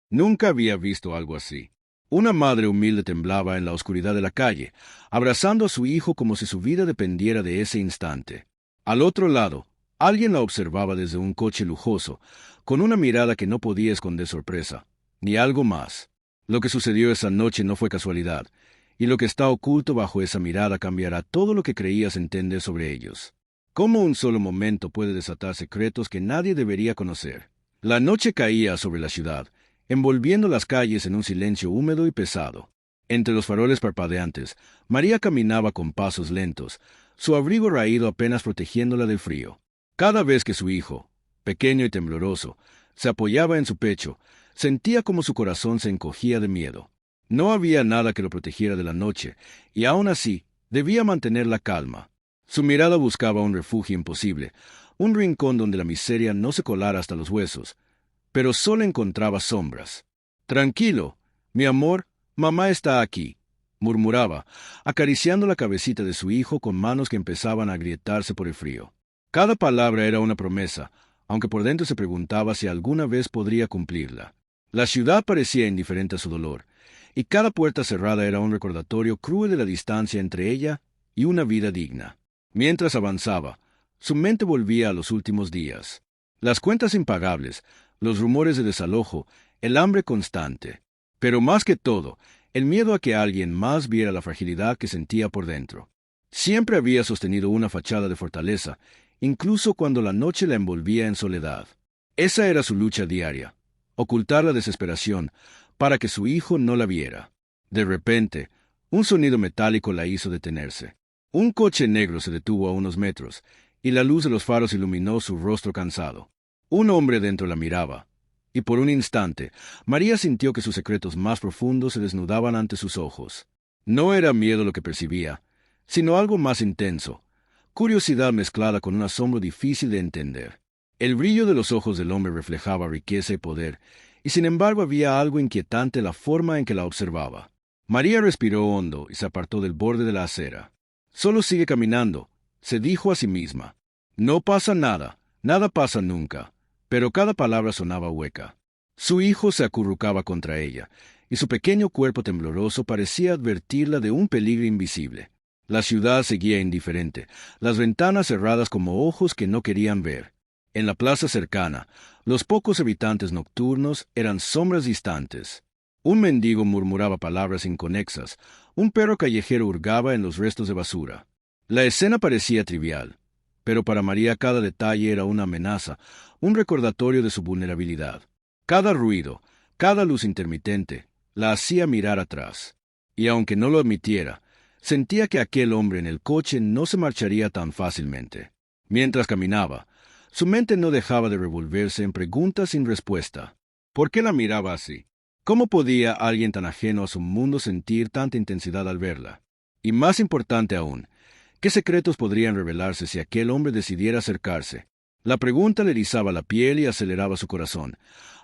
Nunca había visto algo así. Una madre humilde temblaba en la oscuridad de la calle, abrazando a su hijo como si su vida dependiera de ese instante. Al otro lado, alguien la observaba desde un coche lujoso, con una mirada que no podía esconder sorpresa, ni algo más. Lo que sucedió esa noche no fue casualidad, y lo que está oculto bajo esa mirada cambiará todo lo que creías entender sobre ellos. ¿Cómo un solo momento puede desatar secretos que nadie debería conocer? La noche caía sobre la ciudad, envolviendo las calles en un silencio húmedo y pesado. Entre los faroles parpadeantes, María caminaba con pasos lentos, su abrigo raído apenas protegiéndola del frío. Cada vez que su hijo, pequeño y tembloroso, se apoyaba en su pecho, sentía como su corazón se encogía de miedo. No había nada que lo protegiera de la noche, y aún así debía mantener la calma. Su mirada buscaba un refugio imposible, un rincón donde la miseria no se colara hasta los huesos, pero solo encontraba sombras. Tranquilo, mi amor, mamá está aquí, murmuraba, acariciando la cabecita de su hijo con manos que empezaban a agrietarse por el frío. Cada palabra era una promesa, aunque por dentro se preguntaba si alguna vez podría cumplirla. La ciudad parecía indiferente a su dolor, y cada puerta cerrada era un recordatorio cruel de la distancia entre ella y una vida digna. Mientras avanzaba, su mente volvía a los últimos días. Las cuentas impagables, los rumores de desalojo, el hambre constante. Pero más que todo, el miedo a que alguien más viera la fragilidad que sentía por dentro. Siempre había sostenido una fachada de fortaleza, incluso cuando la noche la envolvía en soledad. Esa era su lucha diaria, ocultar la desesperación para que su hijo no la viera. De repente, un sonido metálico la hizo detenerse. Un coche negro se detuvo a unos metros, y la luz de los faros iluminó su rostro cansado. Un hombre dentro la miraba, y por un instante, María sintió que sus secretos más profundos se desnudaban ante sus ojos. No era miedo lo que percibía, sino algo más intenso, curiosidad mezclada con un asombro difícil de entender. El brillo de los ojos del hombre reflejaba riqueza y poder, y sin embargo había algo inquietante en la forma en que la observaba. María respiró hondo y se apartó del borde de la acera. Solo sigue caminando, se dijo a sí misma. No pasa nada, nada pasa nunca. Pero cada palabra sonaba hueca. Su hijo se acurrucaba contra ella, y su pequeño cuerpo tembloroso parecía advertirla de un peligro invisible. La ciudad seguía indiferente, las ventanas cerradas como ojos que no querían ver. En la plaza cercana, los pocos habitantes nocturnos eran sombras distantes. Un mendigo murmuraba palabras inconexas, un perro callejero hurgaba en los restos de basura. La escena parecía trivial, pero para María cada detalle era una amenaza, un recordatorio de su vulnerabilidad. Cada ruido, cada luz intermitente, la hacía mirar atrás. Y aunque no lo admitiera, sentía que aquel hombre en el coche no se marcharía tan fácilmente. Mientras caminaba, su mente no dejaba de revolverse en preguntas sin respuesta. ¿Por qué la miraba así? ¿Cómo podía alguien tan ajeno a su mundo sentir tanta intensidad al verla? Y más importante aún, ¿qué secretos podrían revelarse si aquel hombre decidiera acercarse? La pregunta le erizaba la piel y aceleraba su corazón,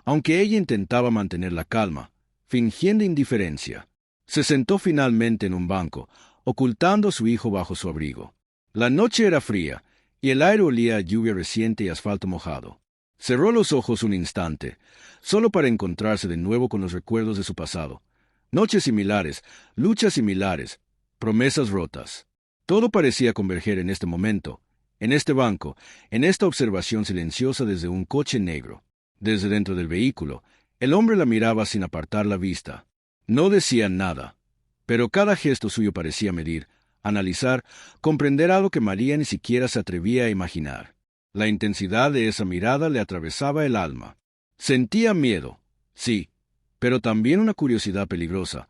aunque ella intentaba mantener la calma, fingiendo indiferencia. Se sentó finalmente en un banco, ocultando a su hijo bajo su abrigo. La noche era fría, y el aire olía a lluvia reciente y asfalto mojado. Cerró los ojos un instante, solo para encontrarse de nuevo con los recuerdos de su pasado. Noches similares, luchas similares, promesas rotas. Todo parecía converger en este momento, en este banco, en esta observación silenciosa desde un coche negro. Desde dentro del vehículo, el hombre la miraba sin apartar la vista. No decía nada, pero cada gesto suyo parecía medir, analizar, comprender algo que María ni siquiera se atrevía a imaginar. La intensidad de esa mirada le atravesaba el alma. Sentía miedo, sí, pero también una curiosidad peligrosa,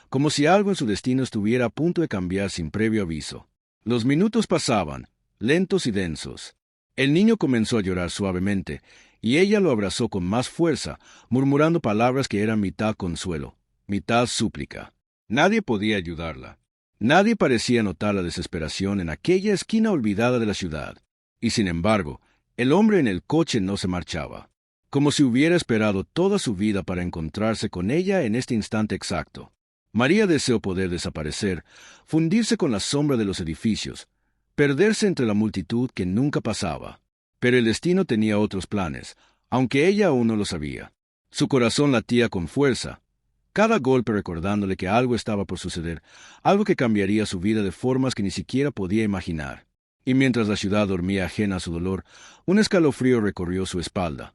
como si algo en su destino estuviera a punto de cambiar sin previo aviso. Los minutos pasaban, lentos y densos. El niño comenzó a llorar suavemente, y ella lo abrazó con más fuerza, murmurando palabras que eran mitad consuelo, mitad súplica. Nadie podía ayudarla. Nadie parecía notar la desesperación en aquella esquina olvidada de la ciudad. Y sin embargo, el hombre en el coche no se marchaba, como si hubiera esperado toda su vida para encontrarse con ella en este instante exacto. María deseó poder desaparecer, fundirse con la sombra de los edificios, perderse entre la multitud que nunca pasaba. Pero el destino tenía otros planes, aunque ella aún no lo sabía. Su corazón latía con fuerza, cada golpe recordándole que algo estaba por suceder, algo que cambiaría su vida de formas que ni siquiera podía imaginar. Y mientras la ciudad dormía ajena a su dolor, un escalofrío recorrió su espalda.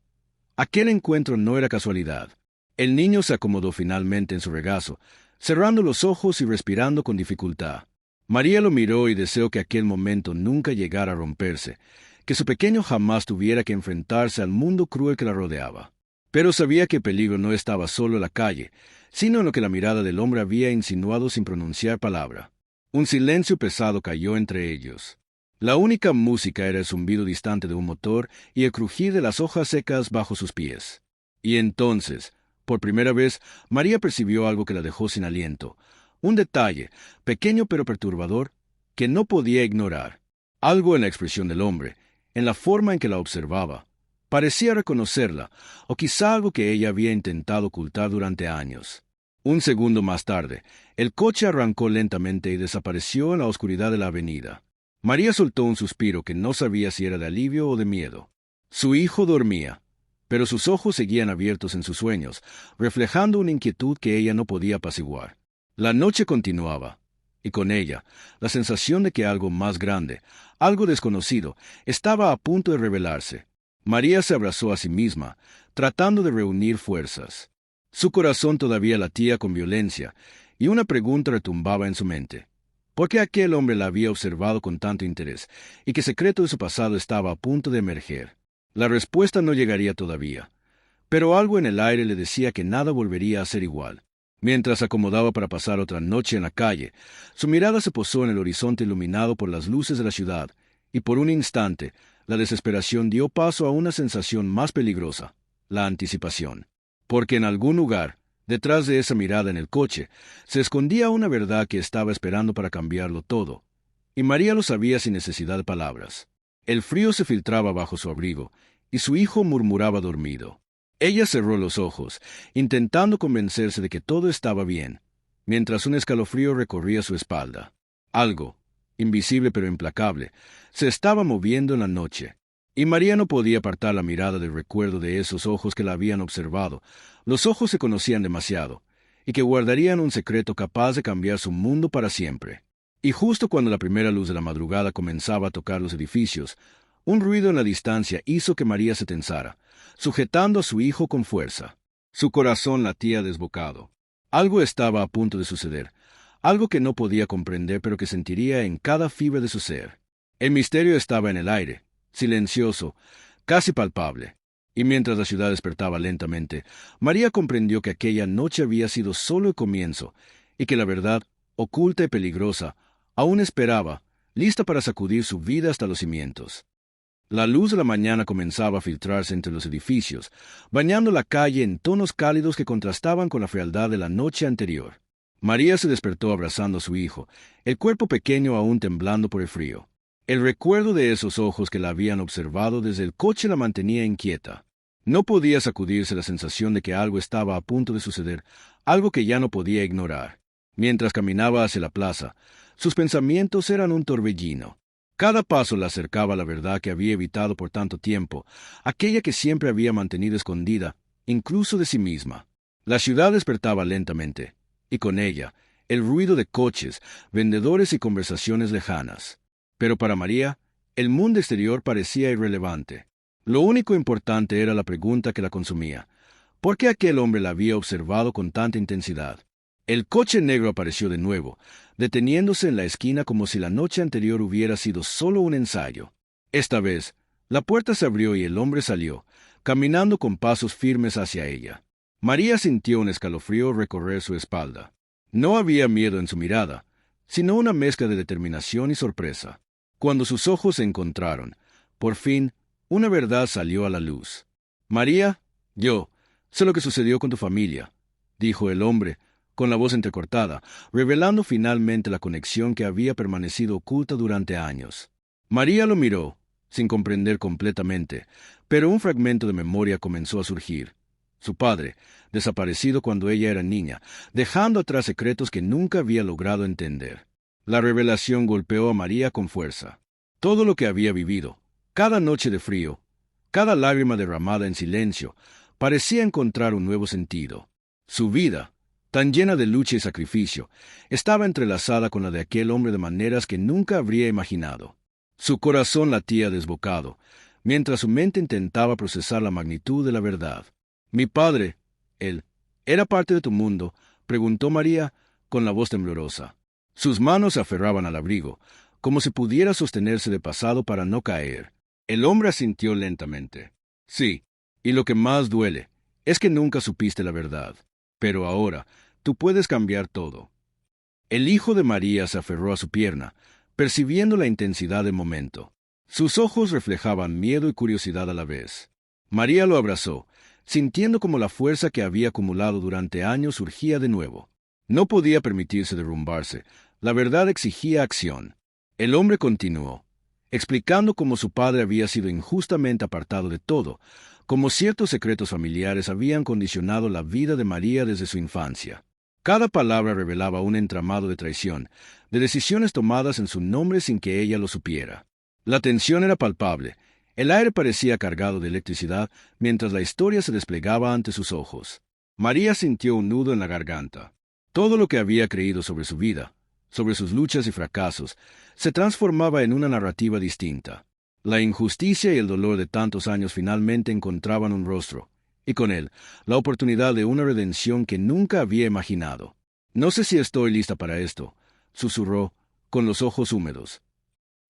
Aquel encuentro no era casualidad. El niño se acomodó finalmente en su regazo, cerrando los ojos y respirando con dificultad. María lo miró y deseó que aquel momento nunca llegara a romperse, que su pequeño jamás tuviera que enfrentarse al mundo cruel que la rodeaba. Pero sabía que el peligro no estaba solo en la calle, sino en lo que la mirada del hombre había insinuado sin pronunciar palabra. Un silencio pesado cayó entre ellos. La única música era el zumbido distante de un motor y el crujir de las hojas secas bajo sus pies. Y entonces, por primera vez, María percibió algo que la dejó sin aliento, un detalle, pequeño pero perturbador, que no podía ignorar. Algo en la expresión del hombre, en la forma en que la observaba. Parecía reconocerla, o quizá algo que ella había intentado ocultar durante años. Un segundo más tarde, el coche arrancó lentamente y desapareció en la oscuridad de la avenida. María soltó un suspiro que no sabía si era de alivio o de miedo. Su hijo dormía, pero sus ojos seguían abiertos en sus sueños, reflejando una inquietud que ella no podía apaciguar. La noche continuaba, y con ella, la sensación de que algo más grande, algo desconocido, estaba a punto de revelarse. María se abrazó a sí misma, tratando de reunir fuerzas. Su corazón todavía latía con violencia, y una pregunta retumbaba en su mente. ¿Por qué aquel hombre la había observado con tanto interés, y qué secreto de su pasado estaba a punto de emerger? La respuesta no llegaría todavía, pero algo en el aire le decía que nada volvería a ser igual. Mientras se acomodaba para pasar otra noche en la calle, su mirada se posó en el horizonte iluminado por las luces de la ciudad, y por un instante, la desesperación dio paso a una sensación más peligrosa, la anticipación. Porque en algún lugar, detrás de esa mirada en el coche, se escondía una verdad que estaba esperando para cambiarlo todo, y María lo sabía sin necesidad de palabras. El frío se filtraba bajo su abrigo, y su hijo murmuraba dormido. Ella cerró los ojos, intentando convencerse de que todo estaba bien, mientras un escalofrío recorría su espalda. Algo, invisible pero implacable, se estaba moviendo en la noche, y María no podía apartar la mirada del recuerdo de esos ojos que la habían observado. Los ojos se conocían demasiado, y que guardarían un secreto capaz de cambiar su mundo para siempre. Y justo cuando la primera luz de la madrugada comenzaba a tocar los edificios, un ruido en la distancia hizo que María se tensara, sujetando a su hijo con fuerza. Su corazón latía desbocado. Algo estaba a punto de suceder, algo que no podía comprender pero que sentiría en cada fibra de su ser. El misterio estaba en el aire, silencioso, casi palpable. Y mientras la ciudad despertaba lentamente, María comprendió que aquella noche había sido solo el comienzo, y que la verdad, oculta y peligrosa, aún esperaba, lista para sacudir su vida hasta los cimientos. La luz de la mañana comenzaba a filtrarse entre los edificios, bañando la calle en tonos cálidos que contrastaban con la frialdad de la noche anterior. María se despertó abrazando a su hijo, el cuerpo pequeño aún temblando por el frío. El recuerdo de esos ojos que la habían observado desde el coche la mantenía inquieta. No podía sacudirse la sensación de que algo estaba a punto de suceder, algo que ya no podía ignorar. Mientras caminaba hacia la plaza, sus pensamientos eran un torbellino. Cada paso la acercaba a la verdad que había evitado por tanto tiempo, aquella que siempre había mantenido escondida, incluso de sí misma. La ciudad despertaba lentamente, y con ella, el ruido de coches, vendedores y conversaciones lejanas. Pero para María, el mundo exterior parecía irrelevante. Lo único importante era la pregunta que la consumía. ¿Por qué aquel hombre la había observado con tanta intensidad? El coche negro apareció de nuevo, deteniéndose en la esquina como si la noche anterior hubiera sido solo un ensayo. Esta vez, la puerta se abrió y el hombre salió, caminando con pasos firmes hacia ella. María sintió un escalofrío recorrer su espalda. No había miedo en su mirada, sino una mezcla de determinación y sorpresa. Cuando sus ojos se encontraron, por fin, una verdad salió a la luz. «María, yo sé lo que sucedió con tu familia», dijo el hombre, con la voz entrecortada, revelando finalmente la conexión que había permanecido oculta durante años. María lo miró, sin comprender completamente, pero un fragmento de memoria comenzó a surgir. Su padre, desaparecido cuando ella era niña, dejando atrás secretos que nunca había logrado entender. La revelación golpeó a María con fuerza. Todo lo que había vivido, cada noche de frío, cada lágrima derramada en silencio, parecía encontrar un nuevo sentido. Su vida, tan llena de lucha y sacrificio, estaba entrelazada con la de aquel hombre de maneras que nunca habría imaginado. Su corazón latía desbocado, mientras su mente intentaba procesar la magnitud de la verdad. «Mi padre, él, era parte de tu mundo», preguntó María con la voz temblorosa. Sus manos se aferraban al abrigo, como si pudiera sostenerse de pasado para no caer. El hombre asintió lentamente. «Sí, y lo que más duele es que nunca supiste la verdad. Pero ahora, tú puedes cambiar todo». El hijo de María se aferró a su pierna, percibiendo la intensidad del momento. Sus ojos reflejaban miedo y curiosidad a la vez. María lo abrazó, sintiendo como la fuerza que había acumulado durante años surgía de nuevo. No podía permitirse derrumbarse. La verdad exigía acción. El hombre continuó, explicando cómo su padre había sido injustamente apartado de todo, cómo ciertos secretos familiares habían condicionado la vida de María desde su infancia. Cada palabra revelaba un entramado de traición, de decisiones tomadas en su nombre sin que ella lo supiera. La tensión era palpable. El aire parecía cargado de electricidad mientras la historia se desplegaba ante sus ojos. María sintió un nudo en la garganta. Todo lo que había creído sobre su vida, sobre sus luchas y fracasos, se transformaba en una narrativa distinta. La injusticia y el dolor de tantos años finalmente encontraban un rostro, y con él, la oportunidad de una redención que nunca había imaginado. «No sé si estoy lista para esto», susurró, con los ojos húmedos.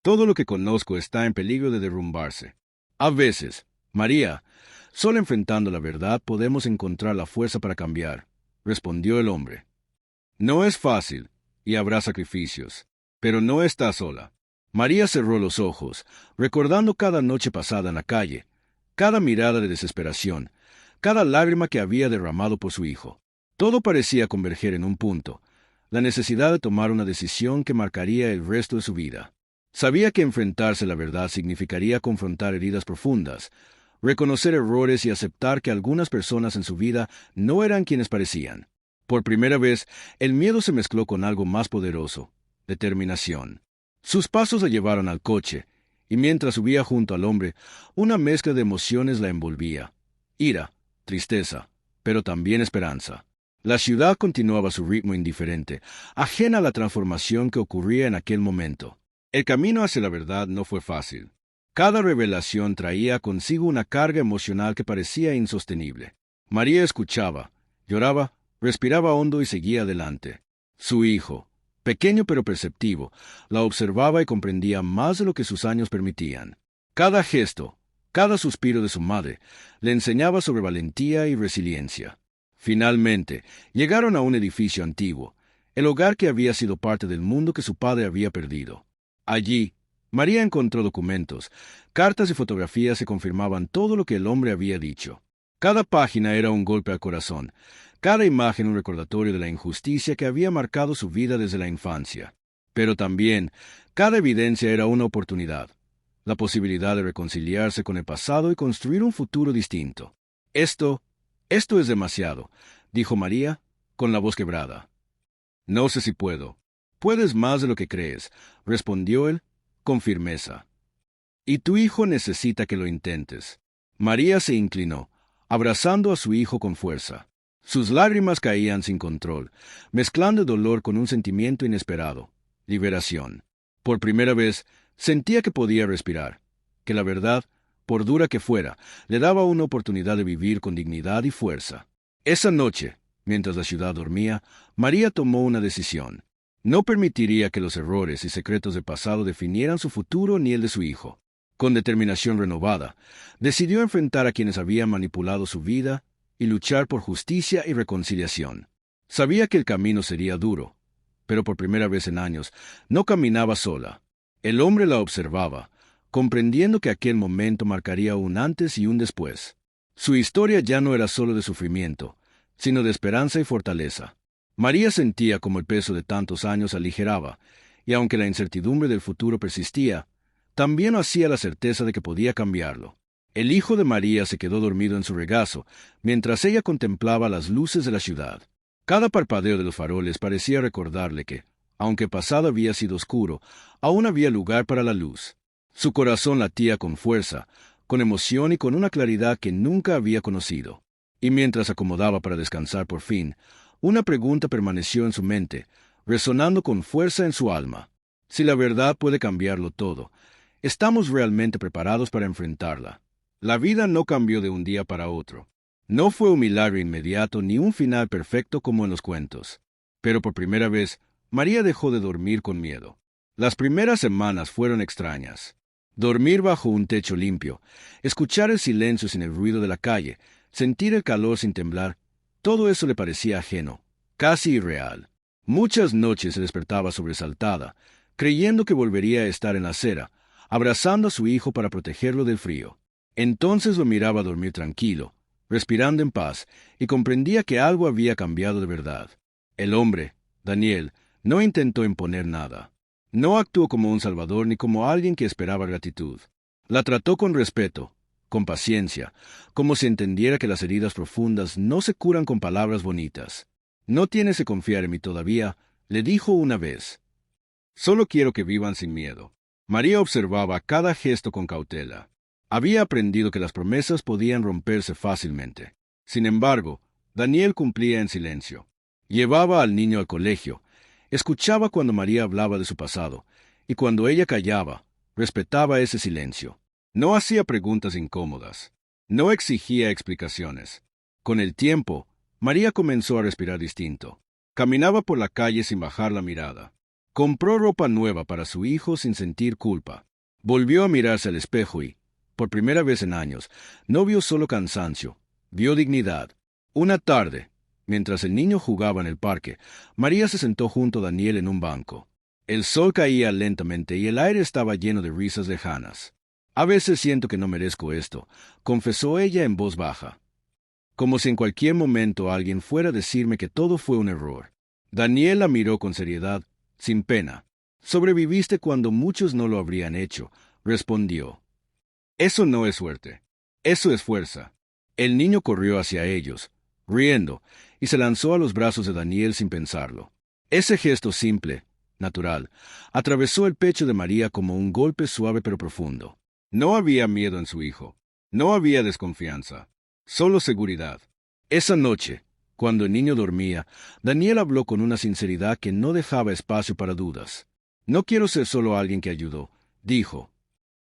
«Todo lo que conozco está en peligro de derrumbarse. A veces, María, solo enfrentando la verdad podemos encontrar la fuerza para cambiar», respondió el hombre. «No es fácil, y habrá sacrificios, pero no está sola». María cerró los ojos, recordando cada noche pasada en la calle, cada mirada de desesperación, cada lágrima que había derramado por su hijo. Todo parecía converger en un punto, la necesidad de tomar una decisión que marcaría el resto de su vida. Sabía que enfrentarse a la verdad significaría confrontar heridas profundas, reconocer errores y aceptar que algunas personas en su vida no eran quienes parecían. Por primera vez, el miedo se mezcló con algo más poderoso: determinación. Sus pasos la llevaron al coche, y mientras subía junto al hombre, una mezcla de emociones la envolvía: ira, tristeza, pero también esperanza. La ciudad continuaba a su ritmo indiferente, ajena a la transformación que ocurría en aquel momento. El camino hacia la verdad no fue fácil. Cada revelación traía consigo una carga emocional que parecía insostenible. María escuchaba, lloraba, respiraba hondo y seguía adelante. Su hijo, pequeño pero perceptivo, la observaba y comprendía más de lo que sus años permitían. Cada gesto, cada suspiro de su madre, le enseñaba sobre valentía y resiliencia. Finalmente, llegaron a un edificio antiguo, el hogar que había sido parte del mundo que su padre había perdido. Allí, María encontró documentos, cartas y fotografías que confirmaban todo lo que el hombre había dicho. Cada página era un golpe al corazón, cada imagen un recordatorio de la injusticia que había marcado su vida desde la infancia. Pero también, cada evidencia era una oportunidad, la posibilidad de reconciliarse con el pasado y construir un futuro distinto. Esto es demasiado», dijo María, con la voz quebrada. «No sé si puedo». «Puedes más de lo que crees», respondió él, con firmeza. «Y tu hijo necesita que lo intentes». María se inclinó, abrazando a su hijo con fuerza. Sus lágrimas caían sin control, mezclando dolor con un sentimiento inesperado: liberación. Por primera vez, sentía que podía respirar, que la verdad, por dura que fuera, le daba una oportunidad de vivir con dignidad y fuerza. Esa noche, mientras la ciudad dormía, María tomó una decisión. No permitiría que los errores y secretos del pasado definieran su futuro ni el de su hijo. Con determinación renovada, decidió enfrentar a quienes habían manipulado su vida y luchar por justicia y reconciliación. Sabía que el camino sería duro, pero por primera vez en años no caminaba sola. El hombre la observaba, comprendiendo que aquel momento marcaría un antes y un después. Su historia ya no era solo de sufrimiento, sino de esperanza y fortaleza. María sentía como el peso de tantos años aligeraba, y aunque la incertidumbre del futuro persistía, también lo hacía la certeza de que podía cambiarlo. El hijo de María se quedó dormido en su regazo, mientras ella contemplaba las luces de la ciudad. Cada parpadeo de los faroles parecía recordarle que, aunque el pasado había sido oscuro, aún había lugar para la luz. Su corazón latía con fuerza, con emoción y con una claridad que nunca había conocido. Y mientras acomodaba para descansar por fin, una pregunta permaneció en su mente, resonando con fuerza en su alma. Si la verdad puede cambiarlo todo, ¿estamos realmente preparados para enfrentarla? La vida no cambió de un día para otro. No fue un milagro inmediato ni un final perfecto como en los cuentos. Pero por primera vez, María dejó de dormir con miedo. Las primeras semanas fueron extrañas. Dormir bajo un techo limpio, escuchar el silencio sin el ruido de la calle, sentir el calor sin temblar, todo eso le parecía ajeno, casi irreal. Muchas noches se despertaba sobresaltada, creyendo que volvería a estar en la acera, abrazando a su hijo para protegerlo del frío. Entonces lo miraba dormir tranquilo, respirando en paz, y comprendía que algo había cambiado de verdad. El hombre, Daniel, no intentó imponer nada. No actuó como un salvador ni como alguien que esperaba gratitud. La trató con respeto, con paciencia, como si entendiera que las heridas profundas no se curan con palabras bonitas. «No tienes que confiar en mí todavía», le dijo una vez. «Solo quiero que vivan sin miedo». María observaba cada gesto con cautela. Había aprendido que las promesas podían romperse fácilmente. Sin embargo, Daniel cumplía en silencio. Llevaba al niño al colegio, escuchaba cuando María hablaba de su pasado, y cuando ella callaba, respetaba ese silencio. No hacía preguntas incómodas. No exigía explicaciones. Con el tiempo, María comenzó a respirar distinto. Caminaba por la calle sin bajar la mirada. Compró ropa nueva para su hijo sin sentir culpa. Volvió a mirarse al espejo y, por primera vez en años, no vio solo cansancio, vio dignidad. Una tarde, mientras el niño jugaba en el parque, María se sentó junto a Daniel en un banco. El sol caía lentamente y el aire estaba lleno de risas lejanas. «A veces siento que no merezco esto», confesó ella en voz baja. Como si en cualquier momento alguien fuera a decirme que todo fue un error. Daniel la miró con seriedad, sin pena. «Sobreviviste cuando muchos no lo habrían hecho», respondió. «Eso no es suerte. Eso es fuerza». El niño corrió hacia ellos, riendo, y se lanzó a los brazos de Daniel sin pensarlo. Ese gesto simple, natural, atravesó el pecho de María como un golpe suave pero profundo. No había miedo en su hijo. No había desconfianza. Solo seguridad. Esa noche, cuando el niño dormía, Daniel habló con una sinceridad que no dejaba espacio para dudas. «No quiero ser solo alguien que ayudó», dijo.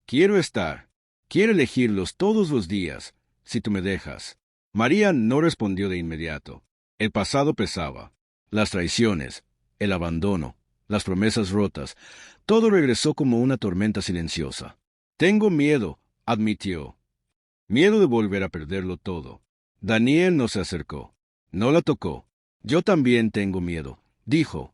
«Quiero estar. Quiero elegirlos todos los días, si tú me dejas». María no respondió de inmediato. El pasado pesaba. Las traiciones, el abandono, las promesas rotas, todo regresó como una tormenta silenciosa. «Tengo miedo», admitió. «Miedo de volver a perderlo todo». Daniel no se acercó. No la tocó. «Yo también tengo miedo», dijo.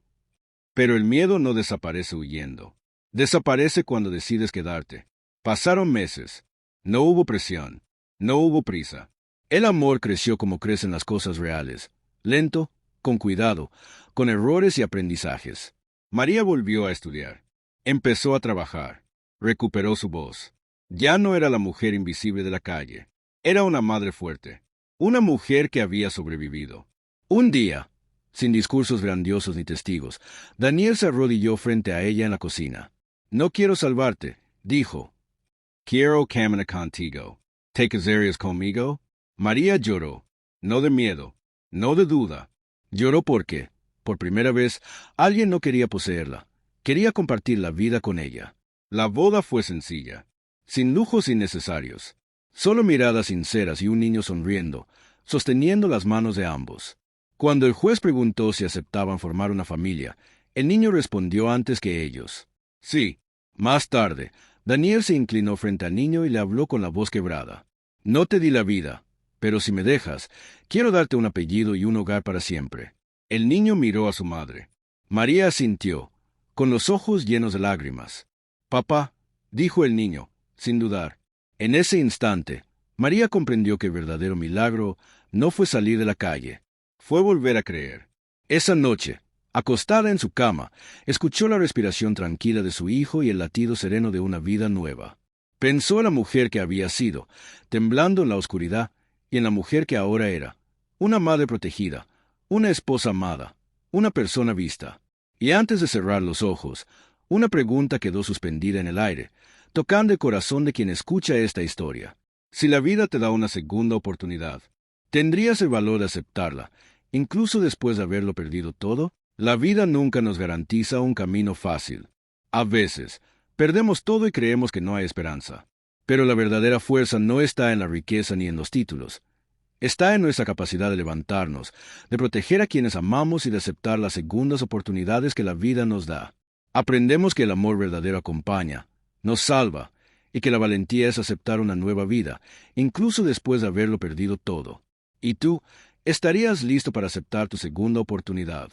«Pero el miedo no desaparece huyendo. Desaparece cuando decides quedarte». Pasaron meses. No hubo presión. No hubo prisa. El amor creció como crecen las cosas reales. Lento, con cuidado, con errores y aprendizajes. María volvió a estudiar. Empezó a trabajar. Recuperó su voz. Ya no era la mujer invisible de la calle. Era una madre fuerte. Una mujer que había sobrevivido. Un día, sin discursos grandiosos ni testigos, Daniel se arrodilló frente a ella en la cocina. «No quiero salvarte», dijo. «Quiero caminar contigo. ¿Te casarías conmigo?» María lloró. No de miedo, no de duda. Lloró porque, por primera vez, alguien no quería poseerla. Quería compartir la vida con ella. La boda fue sencilla, sin lujos innecesarios. Solo miradas sinceras y un niño sonriendo, sosteniendo las manos de ambos. Cuando el juez preguntó si aceptaban formar una familia, el niño respondió antes que ellos. Sí. Más tarde, Daniel se inclinó frente al niño y le habló con la voz quebrada. «No te di la vida, pero si me dejas, quiero darte un apellido y un hogar para siempre». El niño miró a su madre. María asintió, con los ojos llenos de lágrimas. «Papá», dijo el niño, sin dudar. En ese instante, María comprendió que el verdadero milagro no fue salir de la calle, fue volver a creer. Esa noche, acostada en su cama, escuchó la respiración tranquila de su hijo y el latido sereno de una vida nueva. Pensó en la mujer que había sido, temblando en la oscuridad, y en la mujer que ahora era, una madre protegida, una esposa amada, una persona vista. Y antes de cerrar los ojos, una pregunta quedó suspendida en el aire, tocando el corazón de quien escucha esta historia. Si la vida te da una segunda oportunidad, ¿Tendrías el valor de aceptarla, incluso después de haberlo perdido todo? La vida nunca nos garantiza un camino fácil. A veces, perdemos todo y creemos que no hay esperanza. Pero la verdadera fuerza no está en la riqueza ni en los títulos. Está en nuestra capacidad de levantarnos, de proteger a quienes amamos y de aceptar las segundas oportunidades que la vida nos da. Aprendemos que el amor verdadero acompaña, nos salva, y que la valentía es aceptar una nueva vida, incluso después de haberlo perdido todo. ¿Y tú, estarías listo para aceptar tu segunda oportunidad?